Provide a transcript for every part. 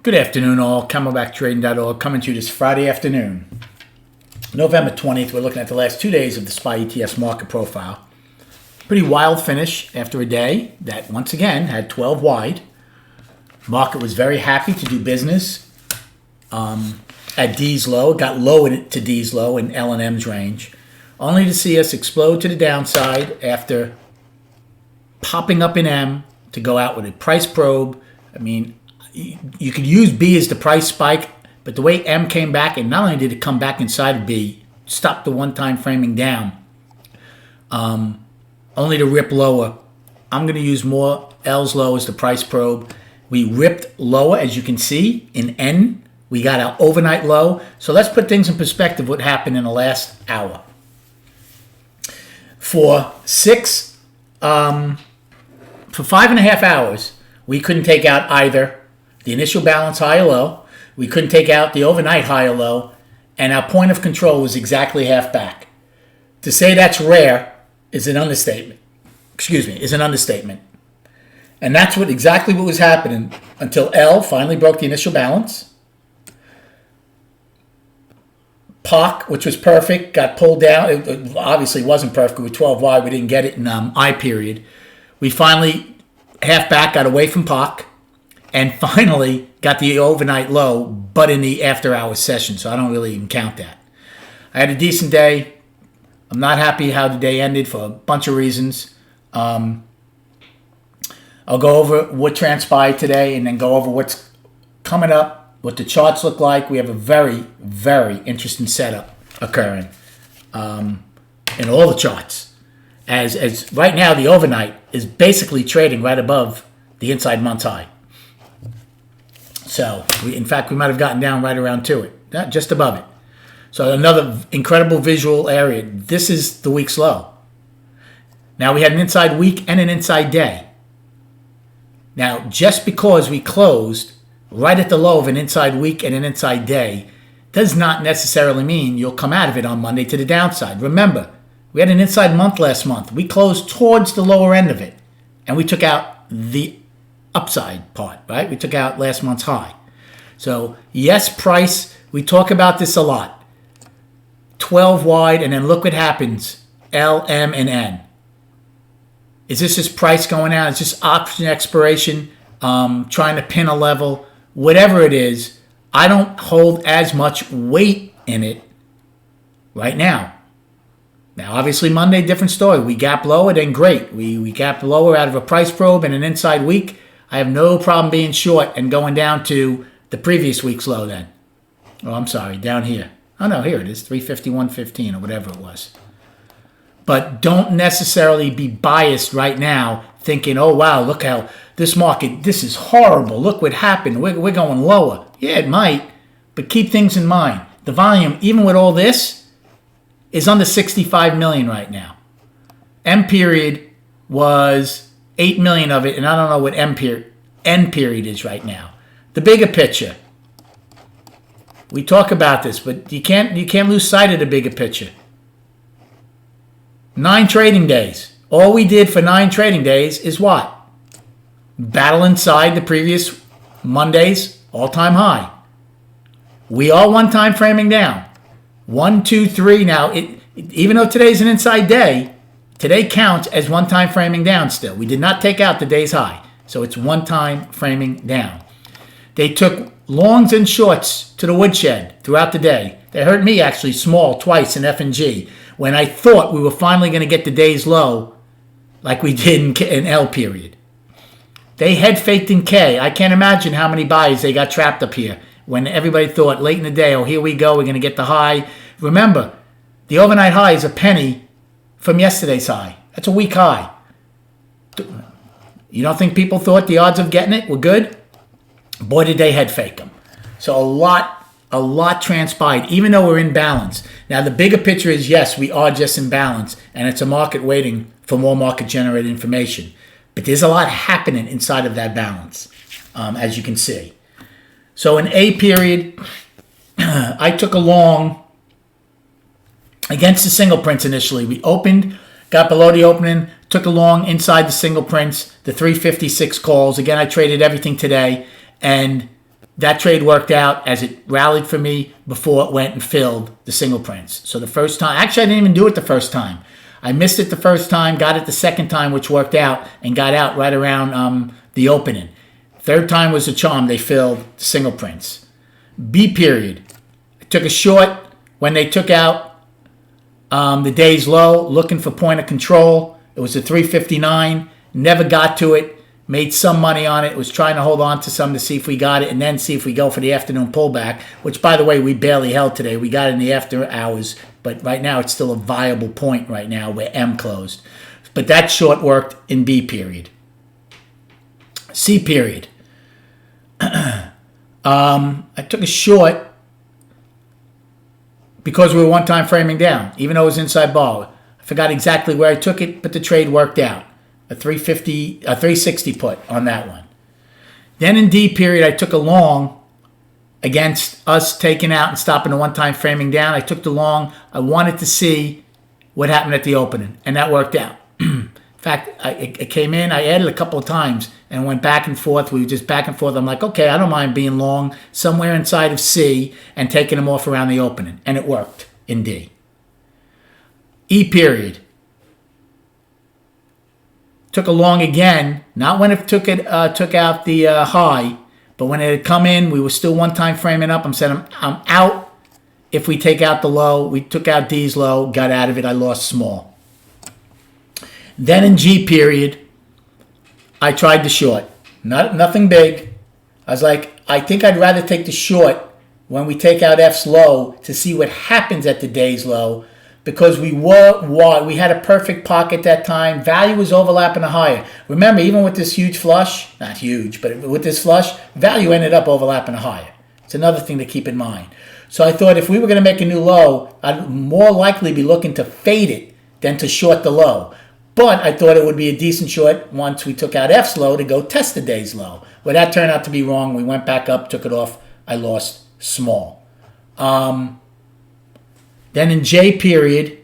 Good afternoon, all. CamelbackTrading.org coming to you this Friday afternoon, November 20th. We're looking at the last 2 days of the SPY ETS market profile. Pretty wild finish after a day that, once again, had 12 wide. Market was very happy to do business at D's low. It got low to D's low in L&M's range, only to see us explode to the downside after popping up in M to go out with a price probe. I mean, you could use B as the price spike, but the way M came back, and not only did it come back inside of B, stopped the one-time framing down, only to rip lower. I'm going to use more L's low as the price probe. We ripped lower, as you can see, in N. We got our overnight low. So let's put things in perspective, what happened in the last hour. For 5.5 hours, we couldn't take out either the initial balance high or low. We couldn't take out the overnight high or low. And our point of control was exactly half back. To say that's rare is an understatement. Is an understatement. And that's exactly what was happening until L finally broke the initial balance. POC, which was perfect, got pulled down. It obviously wasn't perfect with 12 wide. We didn't get it in I period. We finally, half back, got away from POC. And finally got the overnight low, but in the after-hours session, so I don't really even count that. I had a decent day. I'm not happy how the day ended for a bunch of reasons. I'll go over what transpired today and then go over what's coming up, what the charts look like. We have a very, very interesting setup occurring in all the charts. As right now, the overnight is basically trading right above the inside month's high. So, in fact, we might have gotten down right around to it, just above it. So another incredible visual area. This is the week's low. Now we had an inside week and an inside day. Now, just because we closed right at the low of an inside week and an inside day does not necessarily mean you'll come out of it on Monday to the downside. Remember, we had an inside month last month. We closed towards the lower end of it, and we took out the upside part, right? We took out last month's high. So, yes, price, we talk about this a lot. 12 wide, and then look what happens. L, M, and N. Is this just price going out? Is this option expiration, trying to pin a level? Whatever it is, I don't hold as much weight in it right now. Now, obviously, Monday, different story. We gap lower, then great. We gap lower out of a price probe and an inside week. I have no problem being short and going down to the previous week's low then. Oh, I'm sorry, down here. Oh, no, here it is, 351.15 or whatever it was. But don't necessarily be biased right now thinking, oh, wow, look how this market, this is horrible. Look what happened. We're going lower. Yeah, it might, but keep things in mind. The volume, even with all this, is under 65 million right now. M period was 8 million of it, and I don't know what N period is right now. The bigger picture. We talk about this, but you can't lose sight of the bigger picture. 9 trading days. All we did for 9 trading days is what? Battle inside the previous Monday's all-time high. We are one-time framing down. 1, 2, 3. Now, even though today's an inside day, today counts as one-time framing down still. We did not take out the day's high, so it's one-time framing down. They took longs and shorts to the woodshed throughout the day. They hurt me actually small twice in F and G when I thought we were finally going to get the day's low like we did in L period. They head faked in K. I can't imagine how many buys they got trapped up here when everybody thought late in the day, oh, here we go, we're going to get the high. Remember, the overnight high is a penny from yesterday's high. That's a week high. You don't think people thought the odds of getting it were good? Boy, did they head fake them. So a lot transpired, even though we're in balance. Now, the bigger picture is, yes, we are just in balance, and it's a market waiting for more market-generated information. But there's a lot happening inside of that balance, as you can see. So in A period, I took a long against the single prints initially. We opened, got below the opening, took a long inside the single prints, the 356 calls. Again, I traded everything today, and that trade worked out as it rallied for me before it went and filled the single prints. So the first time, actually I didn't even do it the first time. I missed it the first time, got it the second time, which worked out, and got out right around the opening. Third time was a charm. They filled the single prints. B period. I took a short when they took out the day's low, looking for point of control. It was a 359. Never got to it. Made some money on it. Was trying to hold on to some to see if we got it, and then see if we go for the afternoon pullback, which, by the way, we barely held today. We got it in the after hours, but right now it's still a viable point right now where M closed. But that short worked in B period. C period. I took a short because we were one-time framing down, even though it was inside bar. I forgot exactly where I took it, but the trade worked out. A 360 put on that one. Then in D period, I took a long against us taking out and stopping the one-time framing down. I took the long. I wanted to see what happened at the opening, and that worked out. In fact, it came in. I added a couple of times and went back and forth. We were just back and forth. I'm like, okay, I don't mind being long somewhere inside of C and taking them off around the opening, and it worked in D. E period. Took a long again, not when it took out the high, but when it had come in, we were still one-time framing up. I'm saying I'm out if we take out the low. We took out D's low, got out of it. I lost small. Then in G period, I tried the short. Nothing big. I was like, I think I'd rather take the short when we take out F's low to see what happens at the day's low, because we had a perfect pocket that time. Value was overlapping the higher. Remember, even with this huge flush, not huge, but with this flush, value ended up overlapping the higher. It's another thing to keep in mind. So I thought if we were going to make a new low, I'd more likely be looking to fade it than to short the low. But I thought it would be a decent short once we took out F's low to go test the day's low. Well, that turned out to be wrong. We went back up, took it off. I lost small. Then in J period,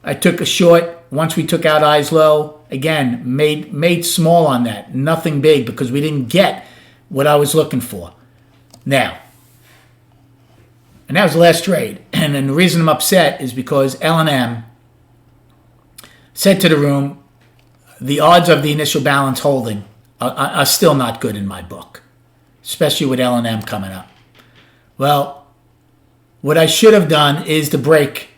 I took a short. Once we took out I's low, again, made small on that. Nothing big because we didn't get what I was looking for. Now, and that was the last trade. And then the reason I'm upset is because L&M said to the room, the odds of the initial balance holding are still not good in my book, especially with L&M coming up. Well, what I should have done is the break.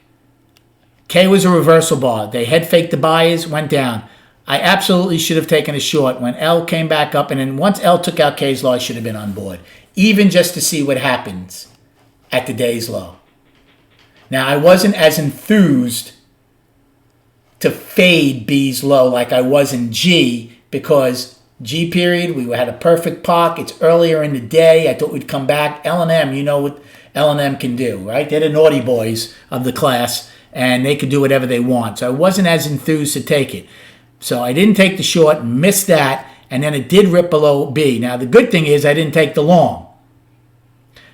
K was a reversal bar. They head faked the buyers, went down. I absolutely should have taken a short when L came back up, and then once L took out K's low, I should have been on board, even just to see what happens at the day's low. Now, I wasn't as enthused to fade B's low like I was in G, because G period, we had a perfect POC. It's earlier in the day. I thought we'd come back. L&M, you know what L&M can do, right? They're the naughty boys of the class, and they can do whatever they want. So I wasn't as enthused to take it. So I didn't take the short, missed that, and then it did rip below B. Now, the good thing is I didn't take the long.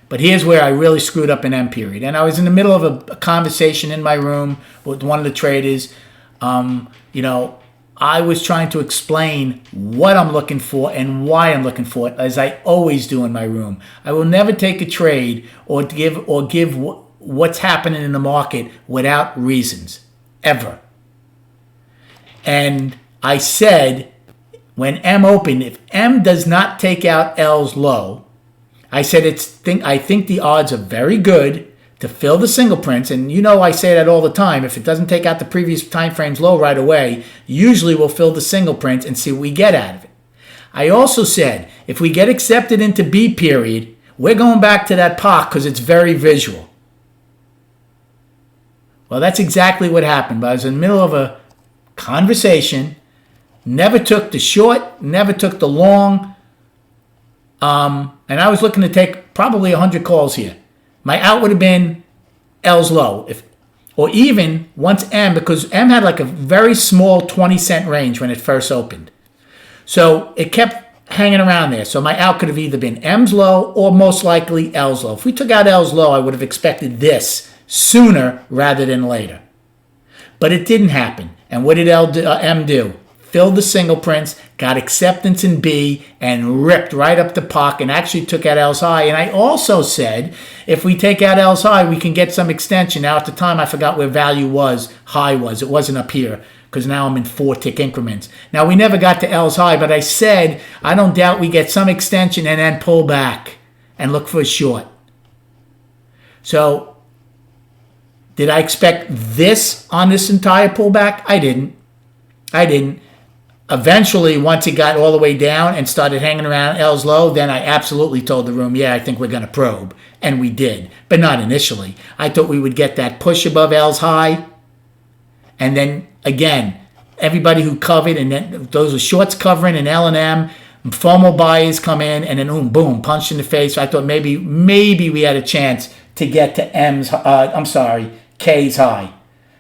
But here's where I really screwed up in M period. And I was in the middle of a conversation in my room with one of the traders. I was trying to explain what I'm looking for and why I'm looking for it, as I always do in my room. I will never take a trade or give what's happening in the market without reasons, ever. And I said, when M opened, if M does not take out L's low, I said I think the odds are very good to fill the single prints, and you know I say that all the time. If it doesn't take out the previous time frame's low right away, usually we'll fill the single prints and see what we get out of it. I also said, if we get accepted into B period, we're going back to that POC because it's very visual. Well, that's exactly what happened. But I was in the middle of a conversation, never took the short, never took the long, and I was looking to take probably 100 calls here. My out would have been L's low, or even once M, because M had like a very small 20-cent range when it first opened. So it kept hanging around there. So my out could have either been M's low or most likely L's low. If we took out L's low, I would have expected this sooner rather than later. But it didn't happen. And what did M do? filled the single prints, got acceptance in B, and ripped right up the puck and actually took out L's high. And I also said, if we take out L's high, we can get some extension. Now, at the time, I forgot where value was, high was. It wasn't up here because now I'm in 4-tick increments. Now, we never got to L's high, but I said, I don't doubt we get some extension and then pull back and look for a short. So, did I expect this on this entire pullback? I didn't. Eventually, once it got all the way down and started hanging around L's low, then I absolutely told the room, yeah, I think we're going to probe. And we did, but not initially. I thought we would get that push above L's high. And then, again, everybody who covered, and then those were shorts covering in L&M, FOMO buyers come in, and then boom, punched in the face. So I thought maybe we had a chance to get to K's high.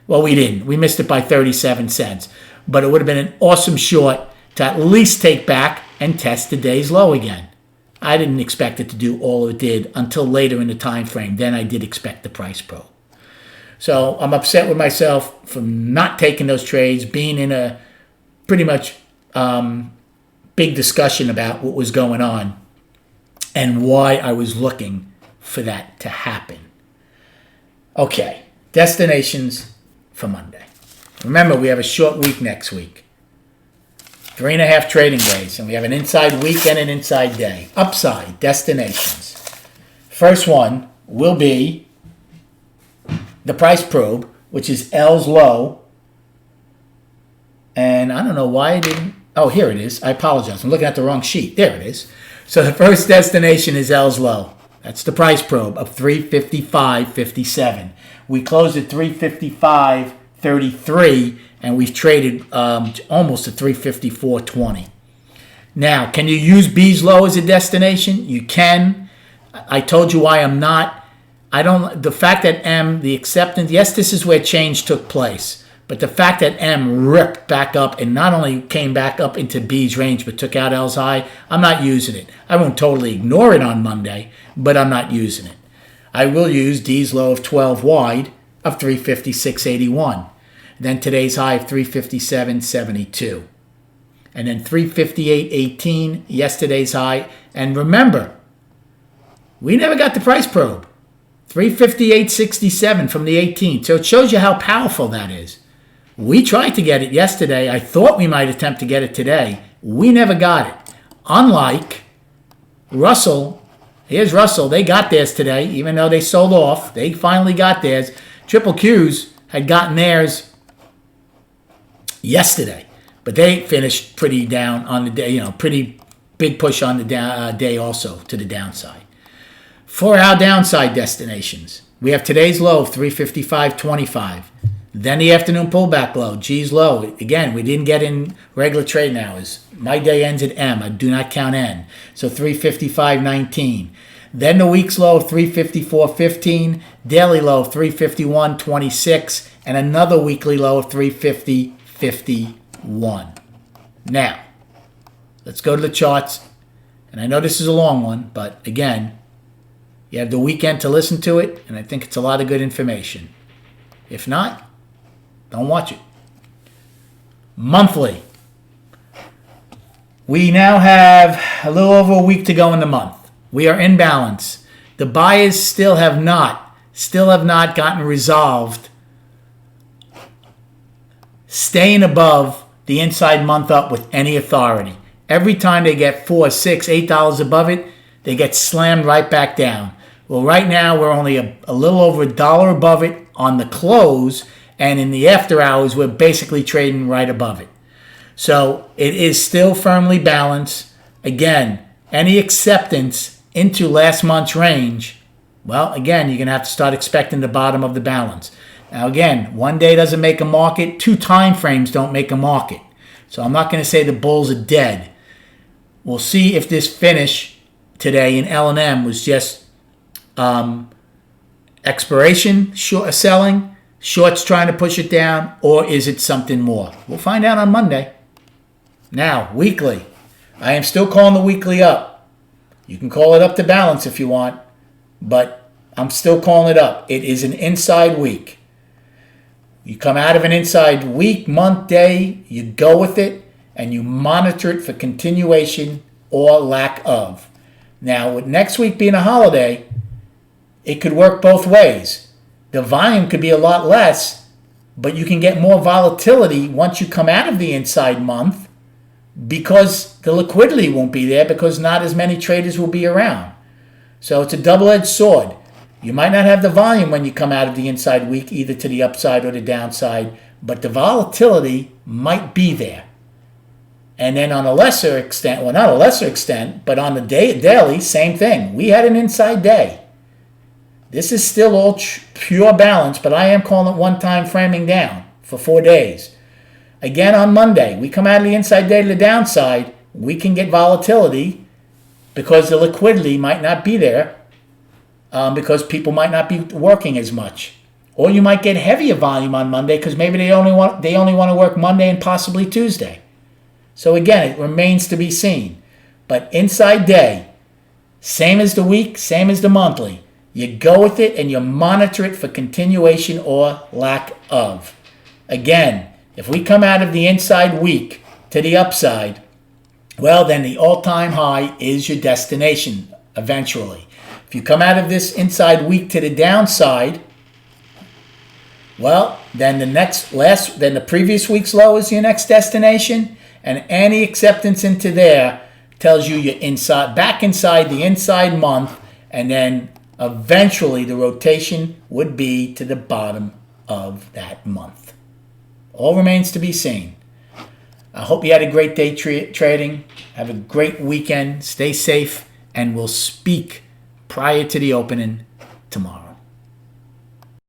Well, we didn't. We missed it by 37 cents. But it would have been an awesome short to at least take back and test the day's low again. I didn't expect it to do all it did until later in the time frame. Then I did expect the price probe. So I'm upset with myself for not taking those trades, being in a pretty much big discussion about what was going on and why I was looking for that to happen. Okay, destinations for Monday. Remember, we have a short week next week. 3.5 trading days, and we have an inside week and an inside day. Upside, destinations. First one will be the price probe, which is L's low. And I don't know why I didn't. Oh, here it is. I apologize. I'm looking at the wrong sheet. There it is. So the first destination is L's low. That's the price probe of 355.57. We closed at 355.33, and we've traded almost to 354.20. Now, can you use B's low as a destination? You can. I told you why I'm not. The fact that M, the acceptance, yes, this is where change took place. But the fact that M ripped back up and not only came back up into B's range but took out L's high, I'm not using it. I won't totally ignore it on Monday, but I'm not using it. I will use D's low of 12 wide of 356.81. Then today's high of 357.72. And then 358.18, yesterday's high. And remember, we never got the price probe. 358.67 from the 18th. So it shows you how powerful that is. We tried to get it yesterday. I thought we might attempt to get it today. We never got it. Unlike Russell. Here's Russell. They got theirs today, even though they sold off. They finally got theirs. Triple Qs had gotten theirs yesterday. But they finished pretty down on the day, pretty big push on the day also to the downside. For our downside destinations, we have today's low of 355.25. Then the afternoon pullback low, G's low. Again, we didn't get in regular trading hours. My day ends at M. I do not count N. So 355.19. Then the week's low of 354.15. Daily low of 351.26. And another weekly low of 350.51. Now, let's go to the charts. And I know this is a long one, but again, you have the weekend to listen to it, and I think it's a lot of good information. If not, don't watch it. Monthly. We now have a little over a week to go in the month. We are in balance. The buyers still have not gotten resolved staying above the inside month up with any authority. Every time they get $4, $6, $8 above it, they get slammed right back down. Well, right now we're only a little over $1 above it on the close, and in the after hours we're basically trading right above it. So it is still firmly balanced. Again, any acceptance into last month's range, well, again, you're going to have to start expecting the bottom of the balance. Now, again, one day doesn't make a market. 2 time frames don't make a market. So I'm not going to say the bulls are dead. We'll see if this finish today in L&M was just expiration, short selling, shorts trying to push it down, or is it something more? We'll find out on Monday. Now, weekly. I am still calling the weekly up. You can call it up to balance if you want, but I'm still calling it up. It is an inside week. You come out of an inside week, month, day, you go with it. and you monitor it for continuation or lack of. Now, with next week being a holiday, it could work both ways. The volume could be a lot less, but you can get more volatility once you come out of the inside month because the liquidity won't be there because not as many traders will be around. So it's a double-edged sword. You might not have the volume when you come out of the inside week, either to the upside or the downside, but the volatility might be there. And then on a lesser extent, well, not a lesser extent, but on the daily, same thing. We had an inside day. This is still all pure balance, but I am calling it one-time framing down for 4 days. Again, on Monday, we come out of the inside day to the downside. We can get volatility because the liquidity might not be there because people might not be working as much. Or you might get heavier volume on Monday because maybe they only want to work Monday and possibly Tuesday. So again, it remains to be seen. But inside day, same as the week, same as the monthly. You go with it and you monitor it for continuation or lack of. Again, if we come out of the inside week to the upside, well, then the all-time high is your destination eventually. If you come out of this inside week to the downside, well, then the previous week's low is your next destination, and any acceptance into there tells you you're back inside the inside month, and then eventually the rotation would be to the bottom of that month. All remains to be seen. I hope you had a great day trading. Have a great weekend. Stay safe, and we'll speak prior to the opening tomorrow.